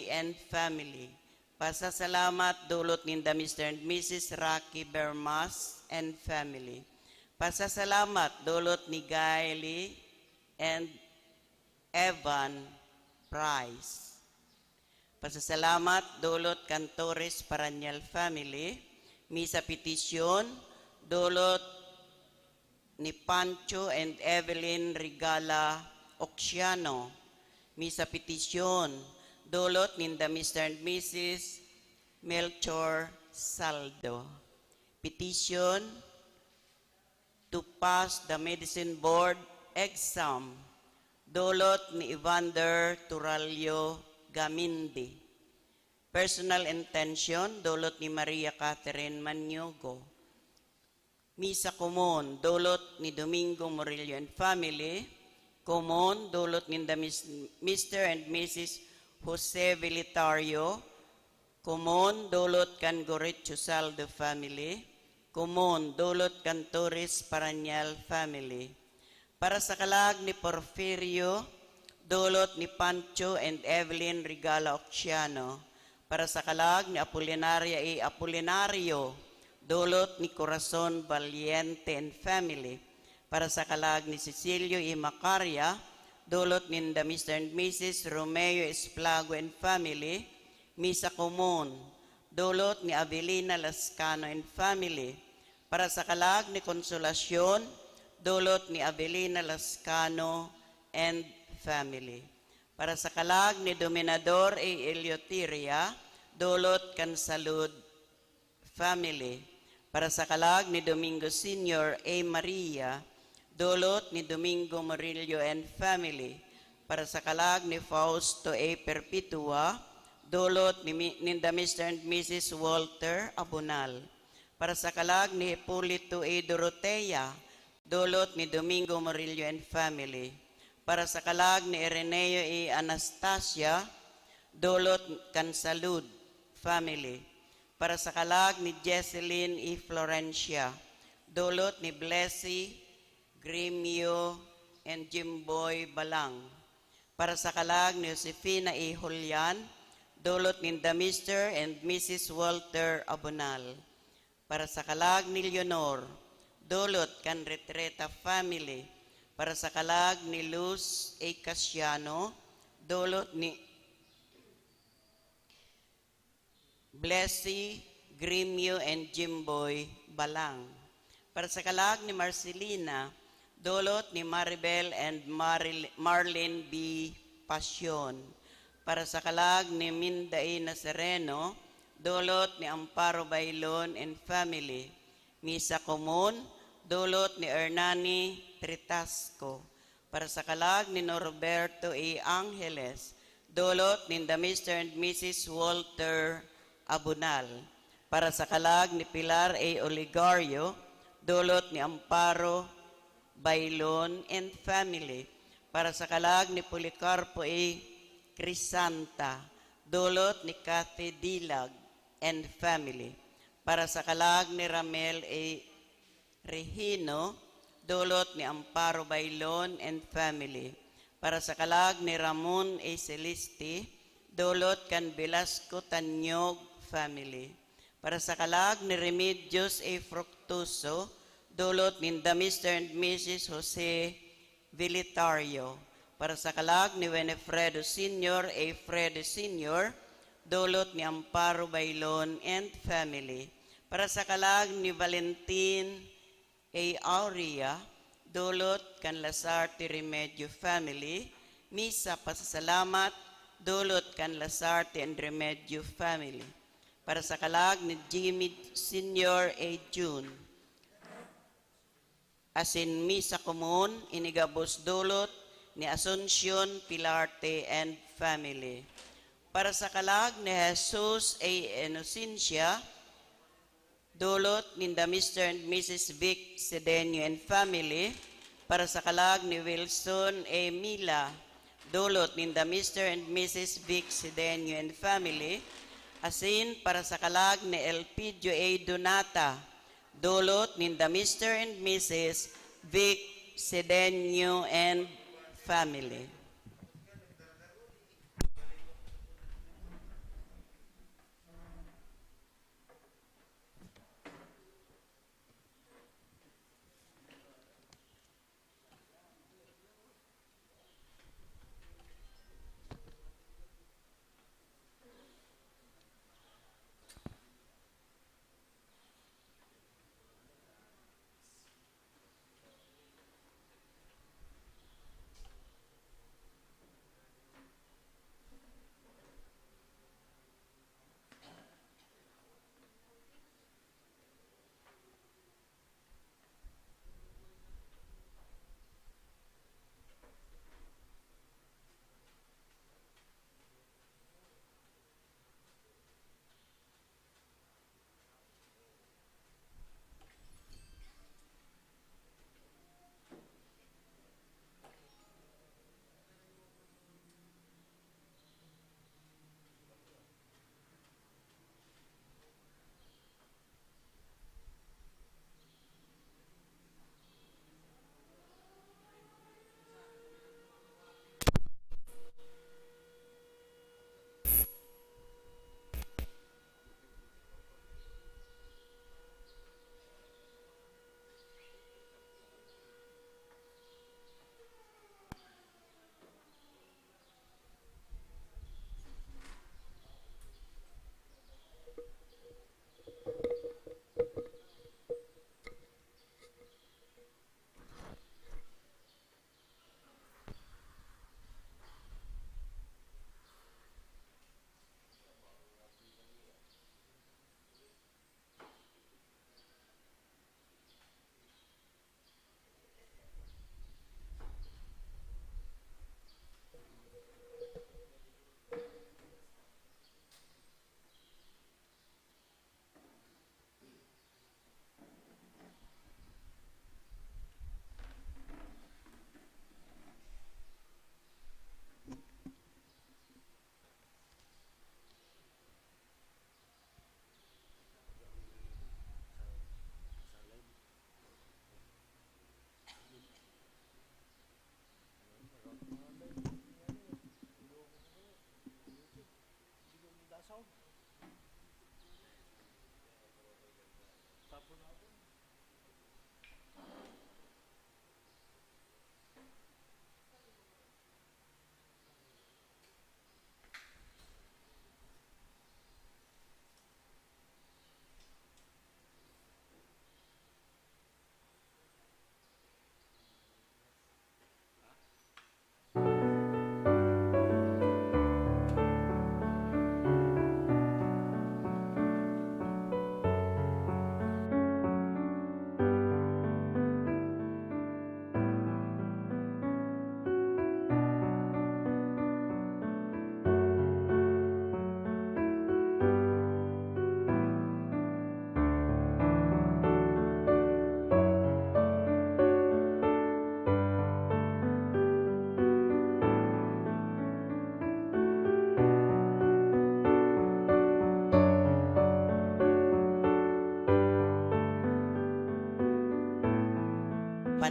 A. and family. Pasasalamat dulot ninda Mr. and Mrs. Rocky Bermas and family. Pasasalamat dulot ni Gaily and Evan Price. Pasasalamat dulot Cantores Paranyal family. Misa petisyon dulot ni Pancho and Evelyn Regala Oxiano. Misa petisyon dulot ninda Mr. and Mrs. Melchor Saldo. Petition to pass the medicine board exam dulot ni Evander Turalio Gamindi. Personal intention dulot ni Maria Catherine Manyogo. Misa Common dulot ni Domingo Murillo and family. Common dulot ni Mr. and Mrs. Jose Vilitario. Common dulot kan Gorecho Saldo family. Common dulot kan Torres Paranyal family. Para sa kalag ni Porfirio, dulot ni Pancho and Evelyn Regala Oxiano. Para sa kalag ni Apolinaria A. Apolinario, dulot ni Corazon Valiente and family. Para sa kalag ni Cecilio E. Macaria, dulot ni Mr. and Mrs. Romeo Esplago and family. Misa Common, dulot ni Avelina Lascano and family. Para sa kalag ni Konsolasyon, dulot ni Avelina Lascano and family. Para sa kalag ni Dominador A. Eleuteria, dulot kan Salud family. Para sa kalag ni Domingo Sr. A. Maria, dulot ni Domingo Murillo and family. Para sa kalag ni Fausto A. Perpetua, dulot ni Mr. and Mrs. Walter Abunal. Para sa kalag ni Hipólito A. Dorotea, dulot ni Domingo Murillo and family. Para sa kalag ni Ireneo A. Anastasia, dulot kan Salud family. Para sa kalag ni Jesseline E. Florencia, dulot ni Blessy Grimio and Jimboy Balang. Para sa kalag ni Josefina E. Julian, dulot ni Mr. and Mrs. Walter Abunal. Para sa kalag ni Leonor, dulot kan Retreta family. Para sa kalag ni Luz A. Casiano, dulot ni Blessy Grimio and Jimboy Balang. Para sa kalag ni Marcelina, dulot ni Maribel and Marlene B. Pasyon. Para sa kalag ni Minday Nazareno, dulot ni Amparo Bailon and family. Misa Common, dulot ni Hernani Tritasco. Para sa kalag ni Norberto A. Angeles, dulot ni Mr. and Mrs. Walter Abunal. Para sa kalag ni Pilar A. Oligario, dulot ni Amparo Bailon and family. Para sa kalag ni Policarpo A. Crisanta, dulot ni Cathy Dilag and family. Para sa kalag ni Ramel A. Regino, dulot ni Amparo Bailon and family. Para sa kalag ni Ramon A. Celeste, dulot kan Velasco Tanyog family. Para sa kalag ni Remedios A. Fructuoso, dulot ni Mr. and Mrs. Jose Vilitario. Para sa kalag ni Winifredo Sr. A. Fredo Sr., dulot ni Amparo Bailon and family. Para sa kalag ni Valentin A. Aurea, dulot kan Lasarte Remedio family. Misa pasasalamat, dulot kan Lasarte and Remedio family. Para sa kalag ni Jimmy Sr. A. June. Asin Misa Common, inigabos dulot ni Asuncion Pilarte and family. Para sa kalag ni Jesus A. Inocencia, dulot ni Mr. and Mrs. Vic Sedenio and family. Para sa kalag ni Wilson A. Mila, dulot ni Mr. and Mrs. Vic Sedenio and family. Asin para sa kalag ni Elpidio A. Donata, dulot ni Mr. and Mrs. Vic Sedenio and family.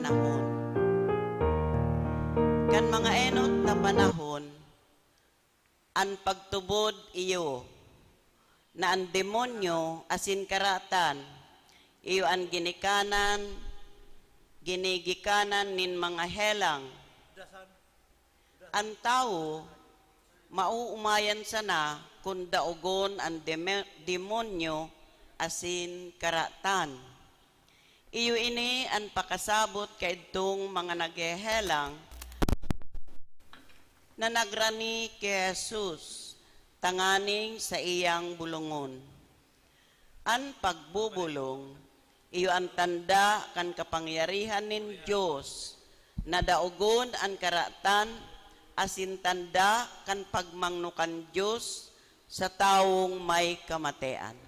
panahon. Kan mga enot na panahon, ang pagtubod iyo, na ang demonyo asin karatan, iyo ang ginigikanan nin mga helang. Ang tao, mauumayan sana kung daugon ang demonyo asin karatan. Iyo ini ang pakasabot kaidtong mga naghehelang na nagrani kay Jesus tanganing sa iyang bulungon. Ang pagbubulong, iyo ang tanda kan kapangyarihan nin Diyos na daugon ang karatan asin tanda kan pagmangnukan Diyos sa taong may kamatean.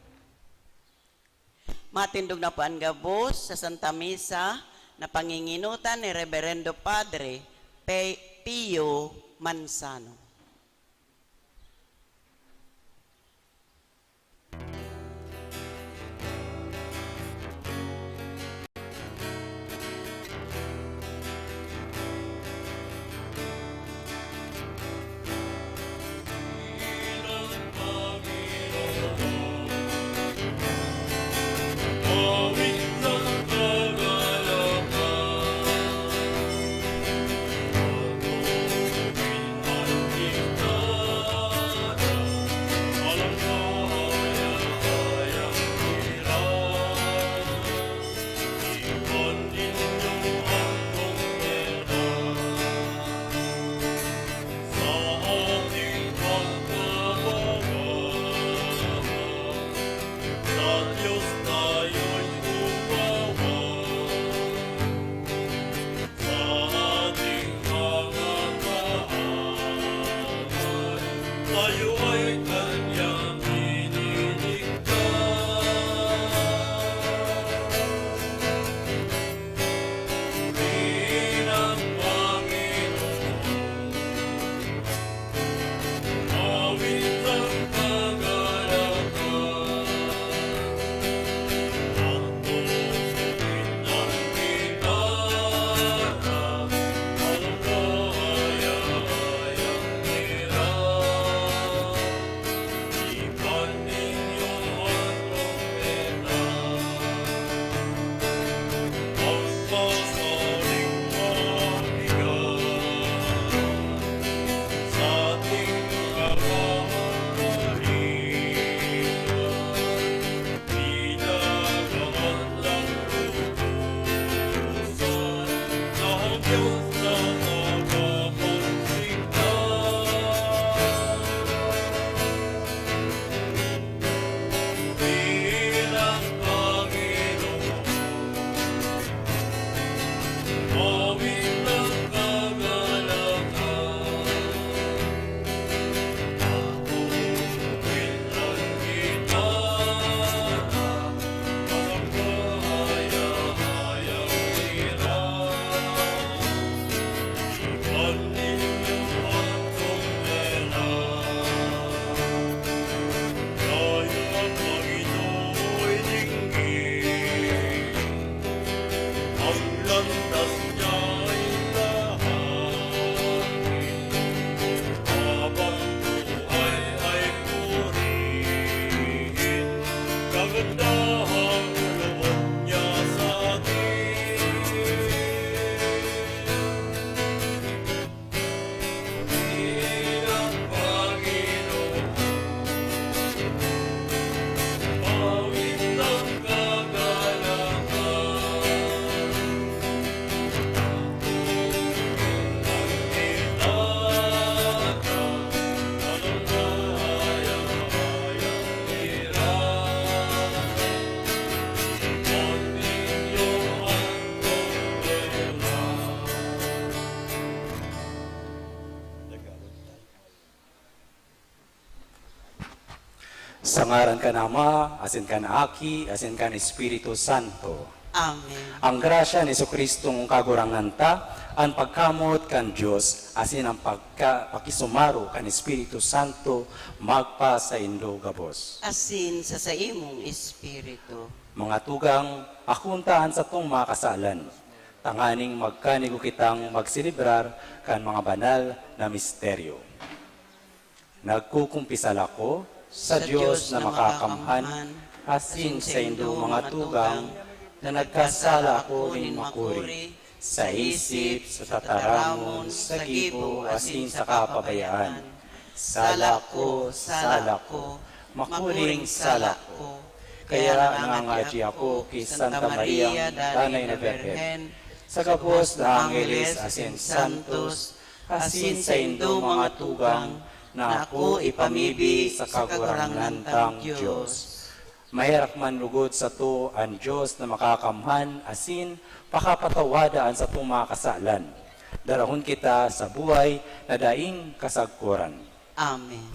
Matindog na po ang gabos sa Santa Misa na panginginutan ni Reverendo Padre Pio Manzano. Sa ngaran ka na Ama, asin ka na Aki, asin ka na Espiritu Santo. Amen. Ang grasya ni Jesucristong kagurangan ta, ang pagkamot kan Diyos, asin ang pakisumaro kan Espiritu Santo, magpa sa indo gabos. Asin sa imong espiritu. Mga tugang, akuntahan sa tong mga kasalan. tanganing magkanigo kitang magsilibrar kan mga banal na misteryo. Nagkukumpisal ako sa Diyos na makakamhan, asin sa indo mga tugang, na nagkasala ako nin makuri, sa isip, sa tataramon, sa gibo, asin sa kapabayaan. Sala ko, makuring sala ko. Kaya nangangadi ako kay Santa Maria, Tanay na Birhen, sa gabos na Angeles, asin Santos, asin sa indo mga tugang, na ako ipamibi sa kagurangan tang Diyos. Mahirak man lugod sa to ang Diyos na makakamhan, asin pakapatawadaan sa itong mga kasalan. Darahon kita sa buhay na daing kasagkuran. Amen.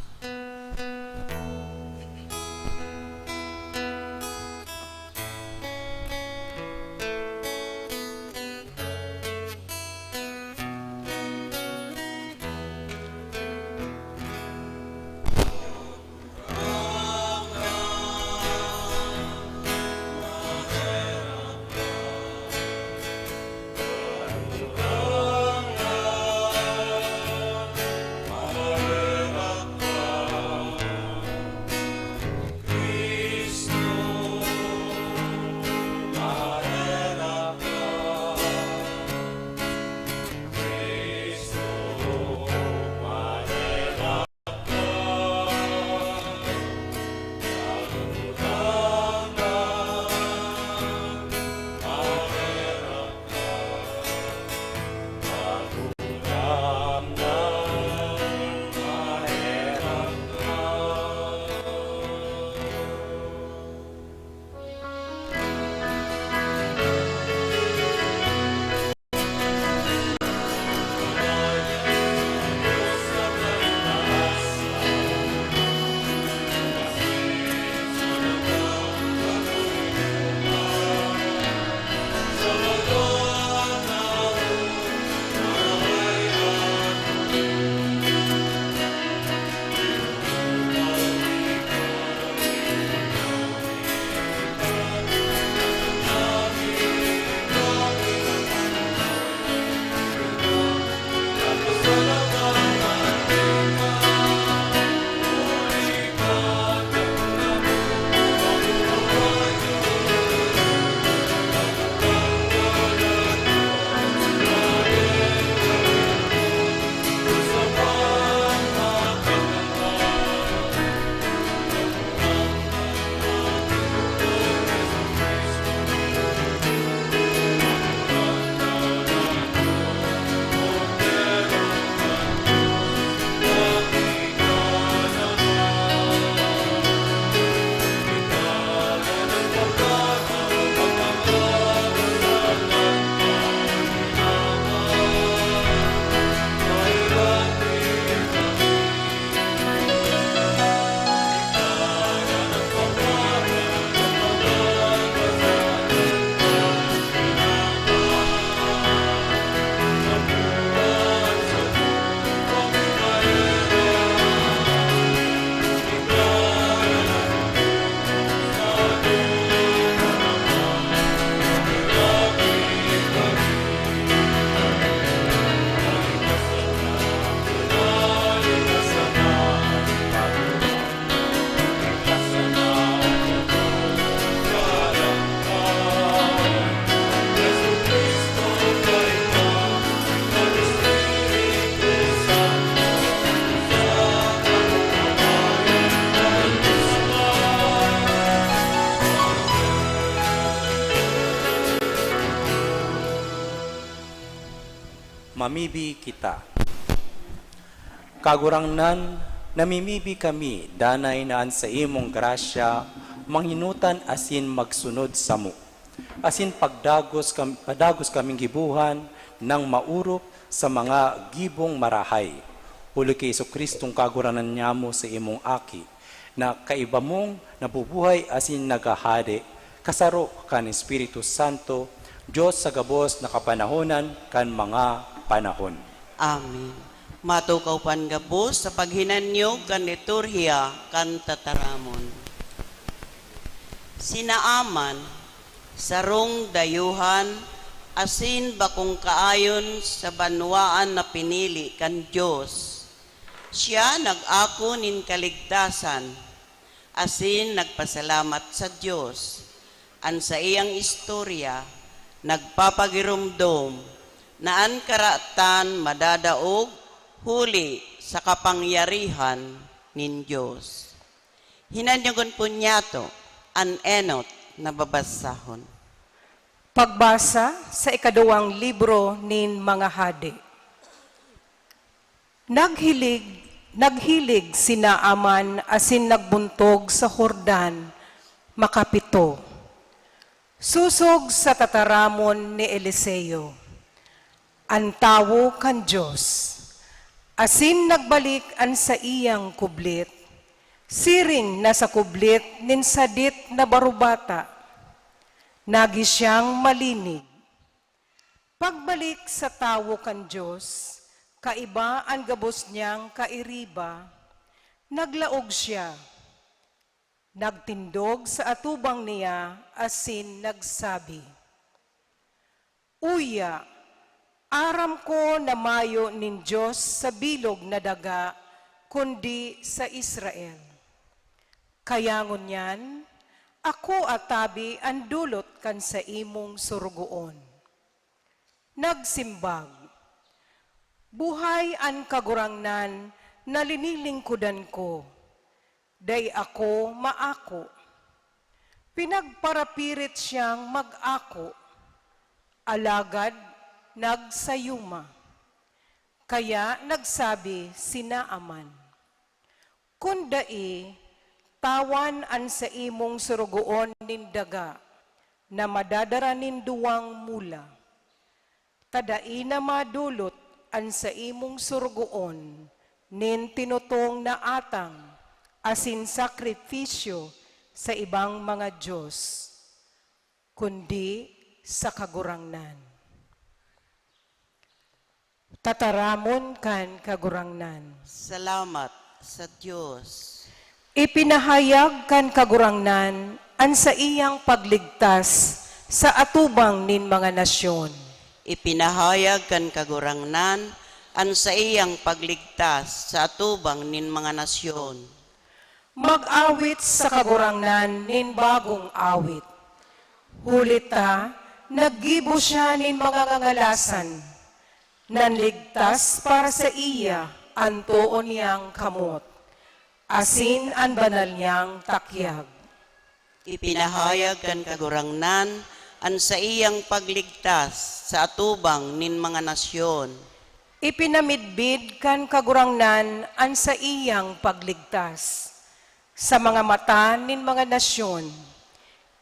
Mamibi kita. Kagurangnan, namimibi kami, danay naan sa imong grasya, manghinutan asin magsunod sa mo. Asin padagos kaming gibuhan, nang maurop sa mga gibong marahay. Uli kay Kristong kaguranan niya mo sa imong aki, na kaiba mong nabubuhay asin nagahade, kasaro kan Espiritu Santo, Diyos sa gabos na kapanahonan kan mga panahon. Amen. Matukaw pan gabos sa paghinanyog kan liturhiya kan tataramon. Sinaaman, sarong dayuhan, Asin bakong kaayon sa banwaan na pinili kan Diyos. Siya nag-ako nin kaligtasan, asin nagpasalamat sa Diyos. An sa iyang istorya, nagpapagirumdom na an karatan madadaog huli sa kapangyarihan nin Diyos. Hinanyagon po niyato an enot na babasahon. Pagbasa sa ikaduwang libro nin mga hadi. Naghilig sina Aman asin nagbuntog sa Hordan, makapito. Susog sa tataramon ni Eliseo. Ang tawo kan Diyos. Asin nagbalik an sa iyang kublit. Siring na sa kublit nin sadit na barubata. Nagi siyang malinig. Pagbalik sa tawo kan Diyos, kaiba ang gabos niyang kairiba, naglaog siya. Nagtindog sa atubang niya, asin nagsabi, Uya, aram ko na mayo nin Diyos sa bilog na daga, kundi sa Israel. Kaya ngunyan, ako atabi ang dulot kan sa imong surugoon. Nagsimbag, buhay an kagurangnan na linilingkudan ko, day ako maako. Pinagparapirit siyang mag-ako, alagad nagsayuma. Kaya nagsabi sina Aman, kundai, tawan an sa imong surugoon nindaga, na madadara ninduwang mula. Tadai na madulot an sa imong surugoon, nin tinutong na atang, asin sakrifisyo sa ibang mga Diyos, kundi sa kagurangnan. Tataramon kan kagurangnan. Salamat sa Diyos. Ipinahayag kan kagurangnan an sa iyang pagligtas sa atubang nin mga nasyon. Ipinahayag kan kagurangnan an sa iyang pagligtas sa atubang nin mga nasyon. Mag-awit sa kagurangnan nin bagong awit. Hulita, naggibo siya nin mga ngangalasan. Nanligtas para sa iya ang tuon niyang kamot. Asin ang banal niyang takyag. Ipinahayag kan kagurangnan an sa iyang pagligtas sa atubang nin mga nasyon. Ipinamidbid kan kagurangnan an sa iyang pagligtas. Sa mga mata nin mga nasyon,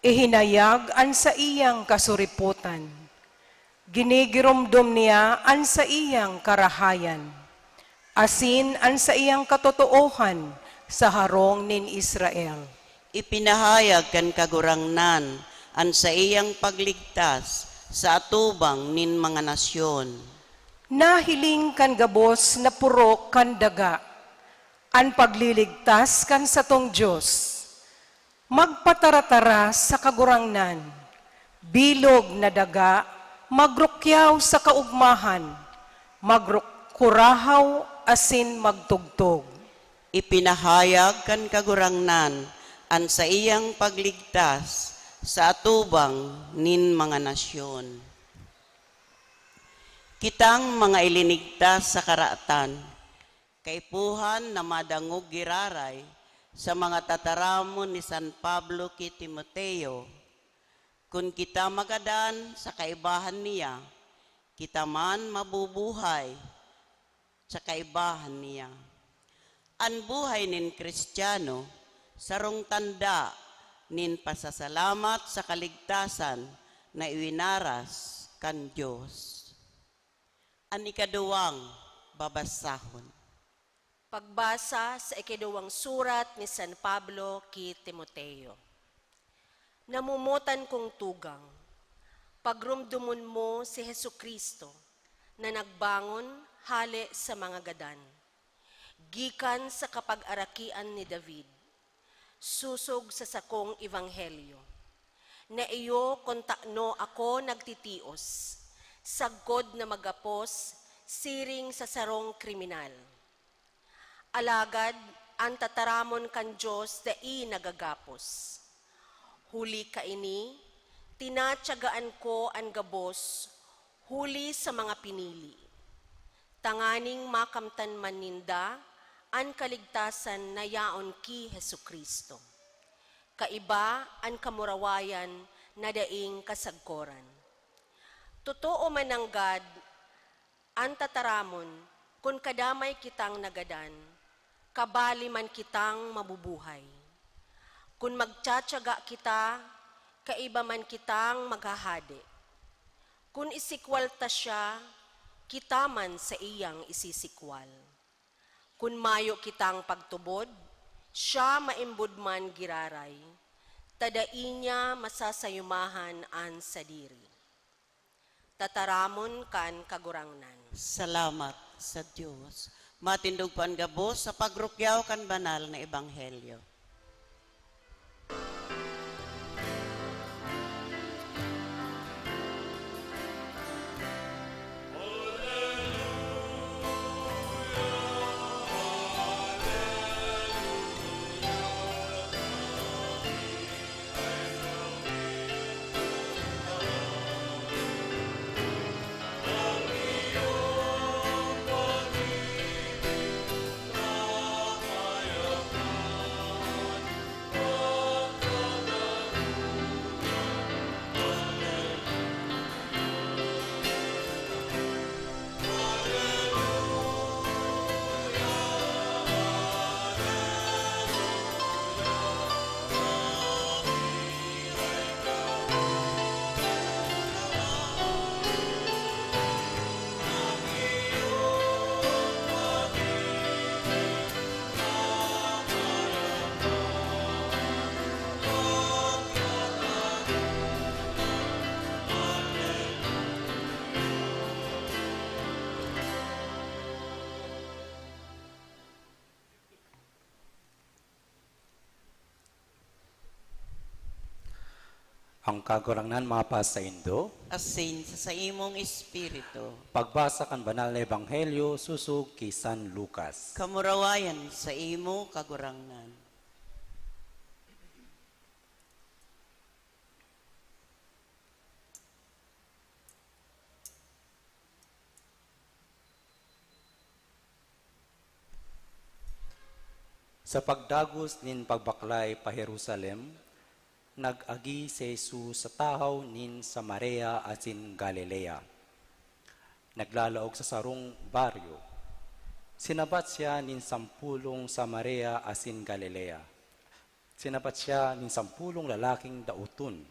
ihinayag an sa iyang kasuriputan. Ginigirumdum niya an sa iyang karahayan. Asin an sa iyang katotoohan sa harong nin Israel. Ipinahayag kan kagurangnan an sa iyang pagligtas sa atubang nin mga nasyon. Nahiling kan gabos na puro kan daga, an pagliligtas kan sa tong Diyos. Magpataratara sa kagurangnan, bilog na daga, magrukyaw sa kaugmahan, magrukurahaw asin magtugtog. Ipinahayag kan kagurangnan an sa iyang pagligtas sa atubang nin mga nasyon. Kitang mga ilinigtas sa karatan, kaipuhan na madangog giraray sa mga tataramon ni San Pablo ki Timoteo, kun kita magadan sa kaibahan niya, kita man mabubuhay sa kaibahan niya. An buhay nin Kristiyano, sarong tanda nin pasasalamat sa kaligtasan na iwinaras kan Diyos. An ikaduwang babasahon. Pagbasa sa ikaduwang surat ni San Pablo ki Timoteo. Namumutan kong tugang, pagrumdumun mo si Hesukristo na nagbangon hali sa mga gadan. Gikan sa kapag-arakian ni David, susog sa sakong ebanghelyo, na iyo kontakno ako nagtitios, sagkod na magapos, siring sa sarong kriminal. Alagad, ang tataramon kan Diyos dai nagagapos. Huli kaini, tinatyagaan ko ang gabos, huli sa mga pinili. Tanganing makamtan man ninda, ang kaligtasan na yaon ki Hesukristo. Kaiba ang kamurawayan na daing kasagkoran. Totoo man ang God, ang tataramon, kung kadamay kitang nagadan, kabali man kitang mabubuhay. Kung magtsatsaga kita, kaiba man kitang maghahade. Kung isikwal ta siya, kita man sa iyang isisikwal. Kung mayo kitang pagtubod, siya maimbod man giraray, tadai niya masasayumahan an sadiri. Tataramon kan kagurangnan. Salamat sa Diyos. Matindog po ang gabos sa pagrukyaw kan banal na ebanghelyo. Ang kagurangnan mga pasaindo, Asin sa imong espiritu. pagbasa kan banal na ebanghelyo susug kay San Lucas. Kamurawayan sa imo kagurangnan. Sa pagdagos nin pagbaklay pa Jerusalem, nag-agi si Jesus sa tahaw nin Samaria asin Galilea. Naglalaog sa sarong baryo. Sinabat siya nin sampulong Samaria asin Galilea. Sinabat siya nin sampulong lalaking dauton.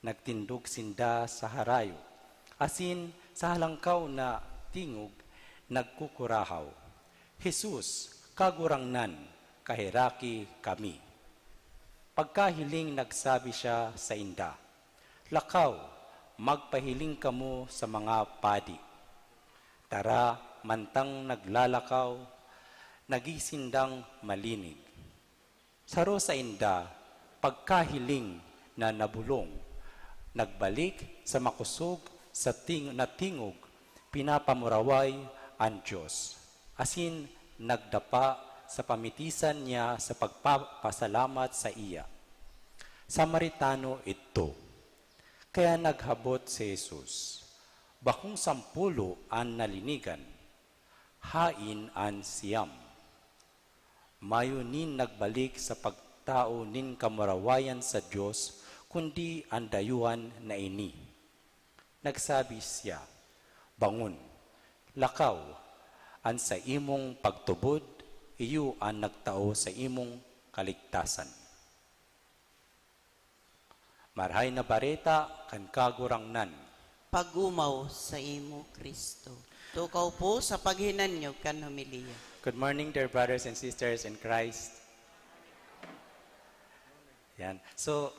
Nagtindog sinda sa harayo. Asin sa halangkaw na tingog, nagkukurahaw. Jesus, kagurangnan, kahiraki kami. Pagkahiling nagsabi siya sa inda, lakaw, magpahiling kamo sa mga padi. Tara, mantang naglalakaw, nagisindang malinig. Saro sa inda, pagkahiling na nabulong, nagbalik sa makusog sa tingog, pinapamuraway ang Diyos. Asin nagdapa sa pamitisan niya sa pagpapasalamat sa iya. Samaritano ito. Kaya naghabot si Jesus. Bakong 10 ang nalinigan, hain ang siyam. Mayo nin nagbalik sa pagtao nin kamarawayan sa Diyos, kundi ang dayuhan na ini. Nagsabi siya, bangon, lakaw, ang sa imong pagtubod, iyo ang nagtao sa imong kaligtasan. Marhay na bareta kan kagurangnan. Pagumaw sa imo Kristo. Tukaw po sa paghinanyo kan humiliya. Good morning, dear brothers and sisters in Christ. Yan. So,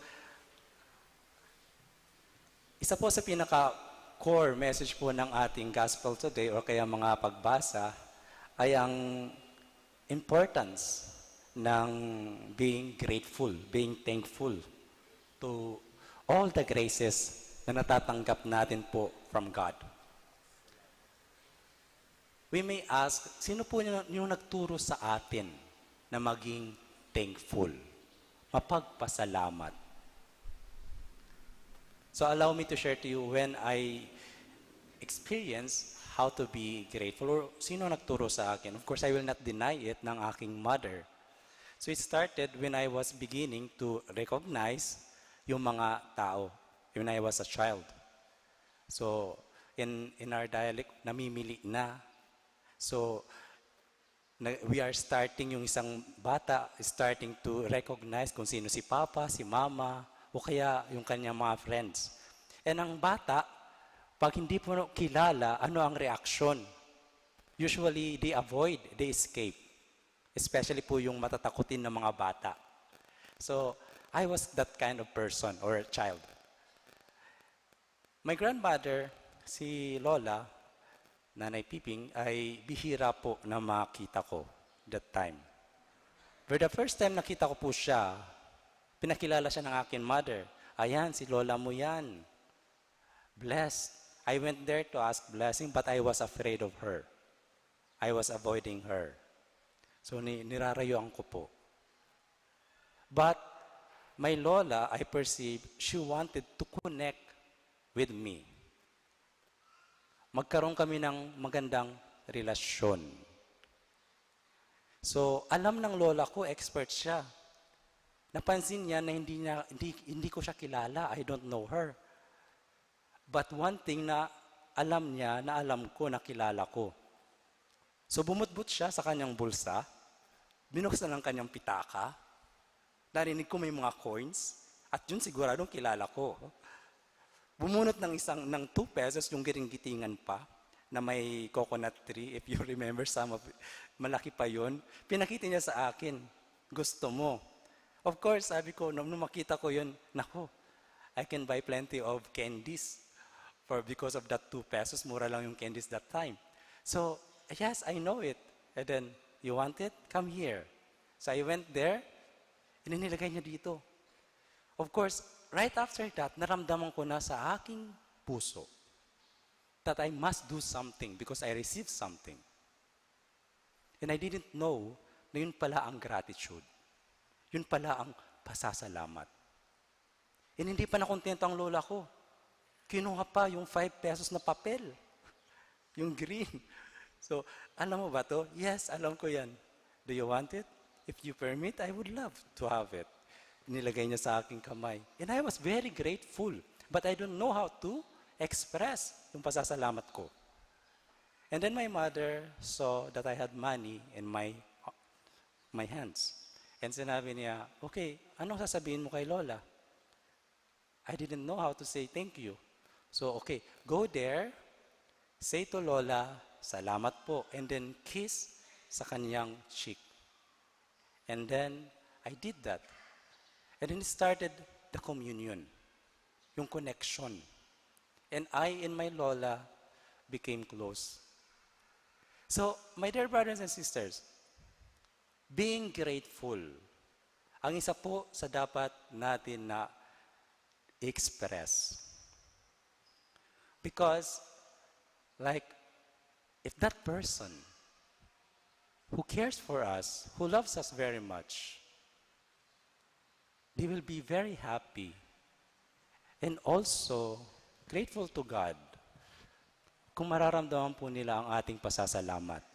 isa po sa pinaka-core message po ng ating gospel today o kaya mga pagbasa ay ang importance ng being grateful, being thankful to all the graces na natatanggap natin po from God. we may ask, sino po yung nagturo sa atin na maging thankful, mapagpasalamat? So allow me to share to you when I experience how to be grateful, or sino nagturo sa akin. Of course, I will not deny it, ng aking mother. So it started when I was beginning to recognize yung mga tao, when I was a child. So in our dialect, namimili na. So we are starting, yung isang bata starting to recognize kung sino si Papa, si Mama, o kaya yung kanyang mga friends. And ang bata, pag hindi po kilala, ano ang reaksyon? Usually, they avoid, they escape. Especially po yung matatakutin ng mga bata. So, I was that kind of person or child. My grandmother, si Lola, Nanay Piping, ay bihira po na makita ko that time. For the first time nakita ko po siya, pinakilala siya ng aking mother. Ayan, si Lola mo yan. Blessed. I went there to ask blessing, but I was afraid of her. I was avoiding her. So nirarayuan ko po. But my Lola, I perceived, she wanted to connect with me. Magkaroon kami ng magandang relasyon. So, alam ng Lola ko, expert siya. Napansin niya na hindi ko siya kilala. I don't know her. But one thing na alam niya, na alam ko, na kilala ko. So, bumutbut siya sa kanyang bulsa, binuksan ang kanyang pitaka, narinig ko may mga coins, at yun siguradong kilala ko. Bumunot ng 2 pesos, yung giring-gitingan pa, na may coconut tree, if you remember malaki pa yun. Pinakita niya sa akin, gusto mo. Of course, sabi ko, nung makita ko yun, nako, I can buy plenty of candies. Because of that 2 pesos, mura lang yung candies that time. So, yes, I know it. And then, you want it? Come here. So I went there, inilagay niya dito. Of course, right after that, naramdaman ko na sa aking puso that I must do something because I received something. And I didn't know na yun pala ang gratitude. Yun pala ang pasasalamat. And hindi pa nakontento ang lola ko. Kinuha pa yung 5 pesos na papel. Yung green. So, alam mo ba to? Yes, alam ko yan. Do you want it? If you permit, I would love to have it. Nilagay niya sa aking kamay. And I was very grateful. But I don't know how to express yung pasasalamat ko. And then my mother saw that I had money in my hands. And sinabi niya, okay, anong sasabihin mo kay Lola? I didn't know how to say thank you. So, okay, go there, say to Lola, salamat po, and then kiss sa kanyang cheek. And then, I did that. And then started the communion, yung connection. And I and my Lola became close. So, my dear brothers and sisters, being grateful, ang isa po sa dapat natin na express. Because, like, if that person who cares for us, who loves us very much, they will be very happy and also grateful to God kung mararamdaman po nila ang ating pasasalamat.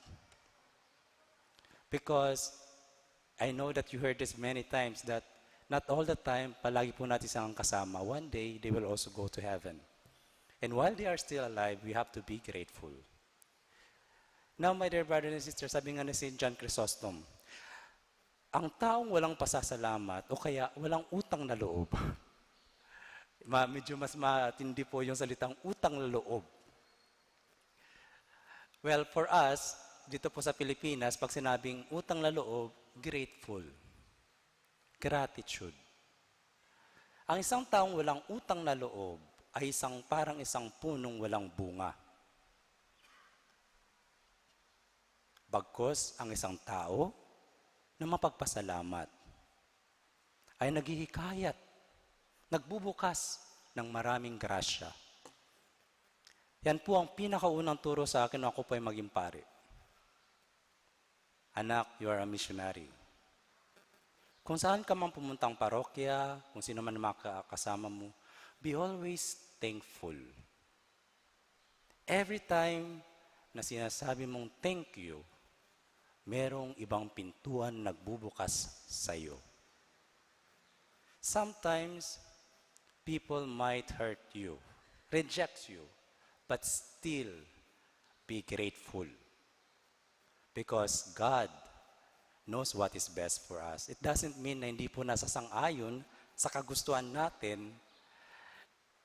Because I know that you heard this many times that not all the time, palagi po natin silang kasama. One day, they will also go to heaven. And while they are still alive, we have to be grateful. Now, my dear brothers and sisters, sabi nga na si John Chrysostom, ang taong walang pasasalamat o kaya walang utang na loob, medyo mas matindi po yung salitang utang na loob. Well, for us, dito po sa Pilipinas, pag sinabing utang na loob, grateful. Gratitude. Ang isang taong walang utang na loob ay parang isang punong walang bunga. Bagkus ang isang tao na mapagpasalamat ay naghihikayat, nagbubukas ng maraming grasya. Yan po ang pinakaunang turo sa akin nung ako po ay maging pari. Anak, you are a missionary. Kung saan ka man pumuntang parokya, kung sino man makakasama mo, be always thankful. Every time na sinasabi mong thank you, merong ibang pintuan nagbubukas sa iyo. Sometimes, people might hurt you, reject you, but still be grateful. Because God knows what is best for us. It doesn't mean na hindi po nasasang-ayon sa kagustuhan natin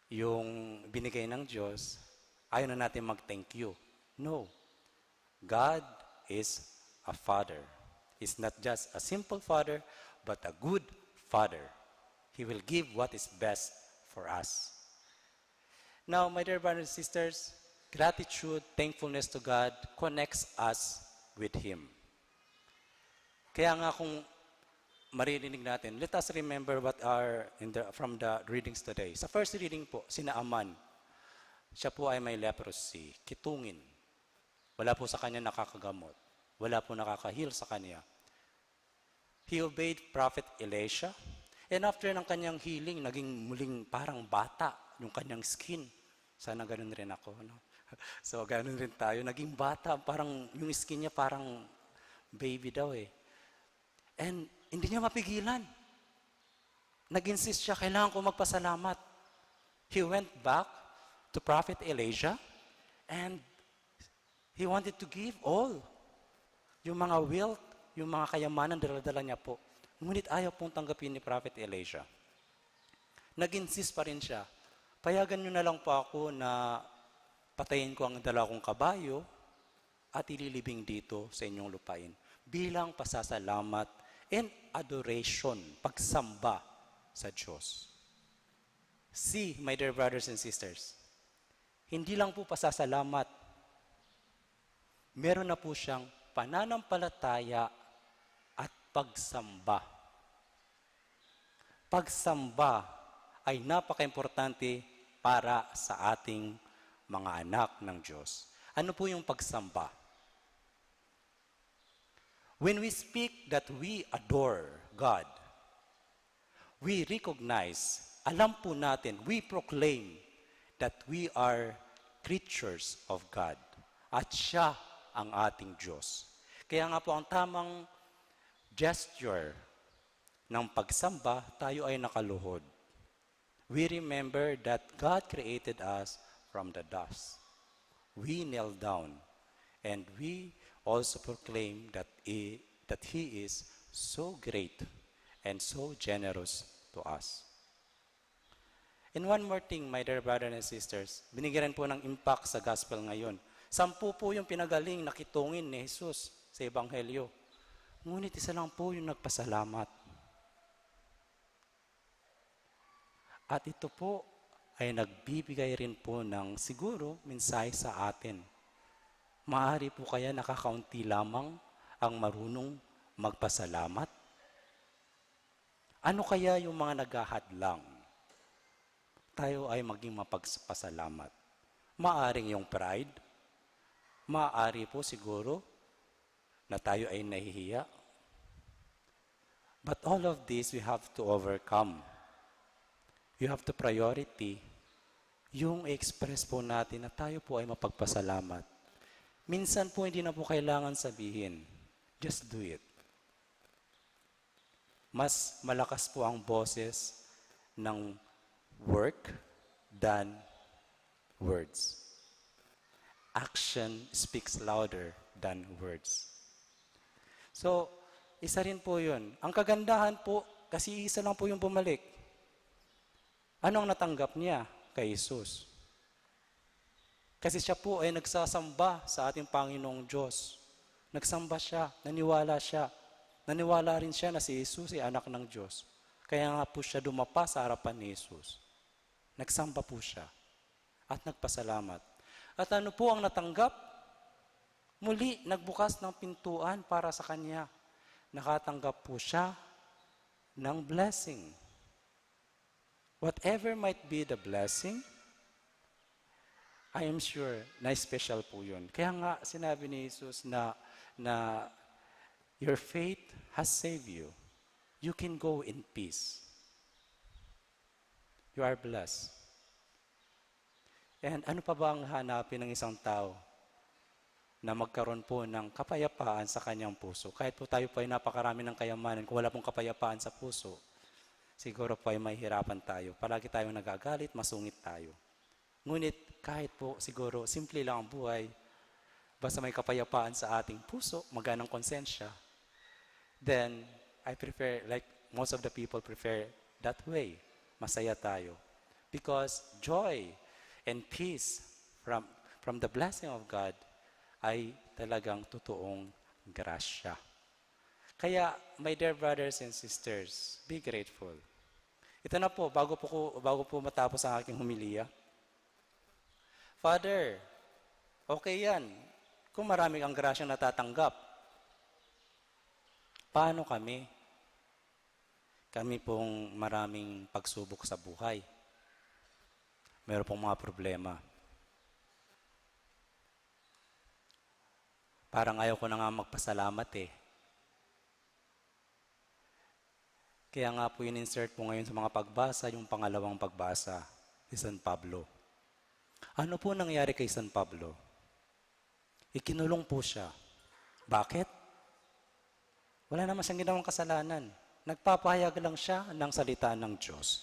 yung binigay ng Diyos, ayaw na natin mag-thank you. No. God is a Father. He's not just a simple Father, but a good Father. He will give what is best for us. Now, my dear brothers and sisters, gratitude, thankfulness to God connects us with Him. Kaya nga kung maririnig natin, let us remember what are from the readings today. Sa first reading po, sina Aman, siya po ay may leprosy, kitungin. Wala po sa kanya nakakagamot. Wala po nakaka-heal sa kanya. He obeyed Prophet Elisha, and after ng kanyang healing, naging muling parang bata yung kanyang skin. Sana ganun rin ako, no? So, ganun rin tayo. Naging bata, parang yung skin niya parang baby daw eh. And hindi niya mapigilan. Nag-insist siya, kailangan ko magpasalamat. He went back to Prophet Elijah and he wanted to give all. Yung mga wealth, yung mga kayamanan, dala-dala niya po. Ngunit ayaw pong tanggapin ni Prophet Elijah. Nag-insist pa rin siya. Payagan niyo na lang po ako na patayin ko ang dala kong kabayo at ililibing dito sa inyong lupain. Bilang pasasalamat and adoration, pagsamba sa Diyos. See, my dear brothers and sisters, hindi lang po pasasalamat, meron na po siyang pananampalataya at pagsamba. Pagsamba ay napaka-importante para sa ating mga anak ng Diyos. Ano po yung pagsamba? When we speak that we adore God, we recognize, alam po natin, we proclaim that we are creatures of God. At siya ang ating Diyos. Kaya nga po ang tamang gesture ng pagsamba, tayo ay nakaluhod. We remember that God created us from the dust. We kneel down and we also proclaim that He is so great and so generous to us. And one more thing, my dear brothers and sisters, binigyan po ng impact sa gospel ngayon. 10 po yung pinagaling na kitungin ni Jesus sa Ebanghelyo. Ngunit isa lang po yung nagpasalamat. At ito po ay nagbibigay rin po ng siguro mensahe sa atin. Maaari po kaya nakakaunti lamang ang marunong magpasalamat? Ano kaya yung mga naghahadlang? Tayo ay maging mapagpasalamat. Maaring yung pride, maaari po siguro na tayo ay nahihiya. But all of this we have to overcome. You have to priority yung express po natin na tayo po ay mapagpasalamat. Minsan po hindi na po kailangan sabihin. Just do it. Mas malakas po ang boses ng work than words. Action speaks louder than words. So, isa rin po yun. Ang kagandahan po, kasi isa lang po yung bumalik. Anong natanggap niya kay Jesus? Kasi siya po ay nagsasamba sa ating Panginoong Diyos. Nagsamba siya, naniwala siya. Naniwala rin siya na si Jesus ay anak ng Diyos. Kaya nga po siya dumapa sa harapan ni Jesus. Nagsamba po siya at nagpasalamat. At ano po ang natanggap? Muli, nagbukas ng pintuan para sa kanya. Nakatanggap po siya ng blessing. Whatever might be the blessing, I am sure na special po yun. Kaya nga sinabi ni Jesus na Your faith has saved you. You can go in peace. You are blessed. And ano pa ba ang hanapin ng isang tao na magkaroon po ng kapayapaan sa kanyang puso? Kahit po tayo po ay napakarami ng kayamanan, kung wala pong kapayapaan sa puso, siguro po ay mahihirapan tayo. Palagi tayong nagagalit, masungit tayo. Ngunit kahit po siguro simple lang ang buhay, basta may kapayapaan sa ating puso, maganang konsensya, then I prefer, like most of the people prefer that way. Masaya tayo. Because joy and peace from the blessing of God ay talagang totoong grasya. Kaya, my dear brothers and sisters, be grateful. Ito na po, bago po matapos ang aking humiliya. Father, okay yan. Kung maraming ang grasyang natatanggap, paano kami? Kami pong maraming pagsubok sa buhay. Meron pong mga problema. Parang ayaw ko na nga magpasalamat eh. Kaya nga po in-insert po ngayon sa mga pagbasa, yung pangalawang pagbasa, si San Pablo. Ano po nangyari kay San Pablo? Ikinulong po siya. Bakit? Wala naman siyang ginawang kasalanan. Nagpapahayag lang siya ng salita ng Diyos,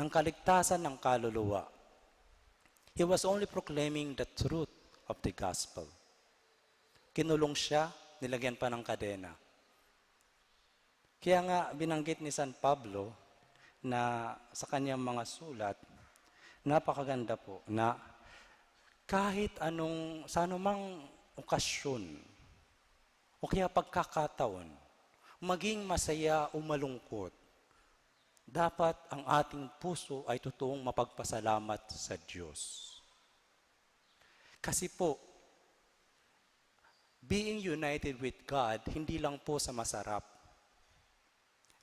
ng kaligtasan ng kaluluwa. He was only proclaiming the truth of the gospel. Kinulong siya, nilagyan pa ng kadena. Kaya nga binanggit ni San Pablo na sa kanyang mga sulat, napakaganda po na kahit sa anumang okasyon o kaya pagkakataon, maging masaya o malungkot, dapat ang ating puso ay totoong mapagpasalamat sa Diyos. Kasi po, being united with God, hindi lang po sa masarap.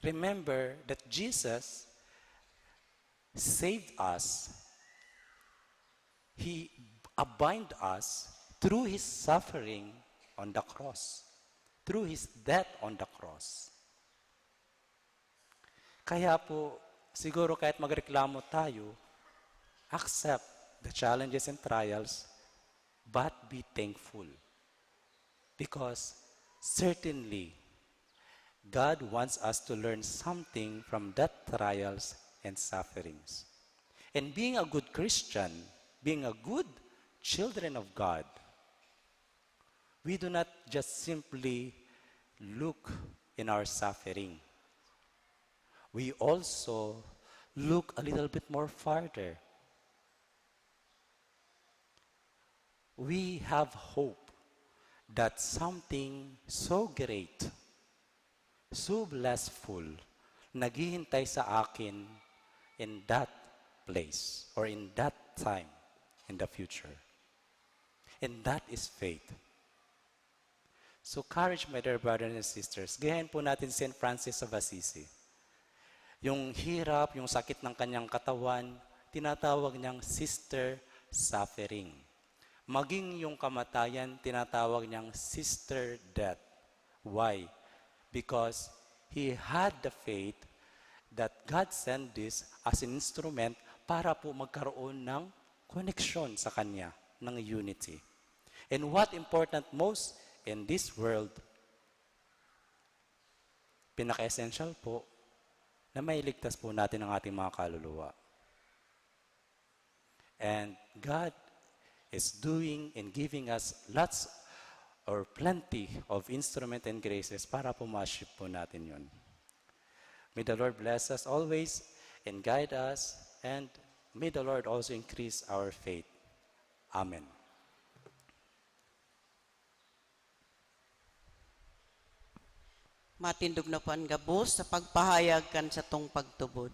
Remember that Jesus saved us. He bound us through His suffering on the cross, through His death on the cross. Kaya po, siguro kahit magreklamo tayo, accept the challenges and trials, but be thankful. Because certainly, God wants us to learn something from that trials and sufferings. And being a good Christian, being a good children of God, we do not just simply look in our suffering. We also look a little bit more farther. We have hope that something so great, so blissful, naghihintay sa akin in that place or in that time in the future. And that is faith. So courage, my dear brothers and sisters. Gayahin po natin St. Francis of Assisi. Yung hirap, yung sakit ng kanyang katawan, tinatawag niyang sister suffering. Maging yung kamatayan, tinatawag niyang sister death. Why? Because he had the faith that God sent this as an instrument para po magkaroon ng connection sa kanya, ng unity. And what important most in this world, pinaka-essential po, na mailigtas po natin ang ating mga kaluluwa. And God is doing and giving us lots or plenty of instrument and graces para po ma-achieve po natin yun. May the Lord bless us always and guide us, and may the Lord also increase our faith. Amen. Matindog na po ang gabos sa pagpahayag kan sa tong pagtubod.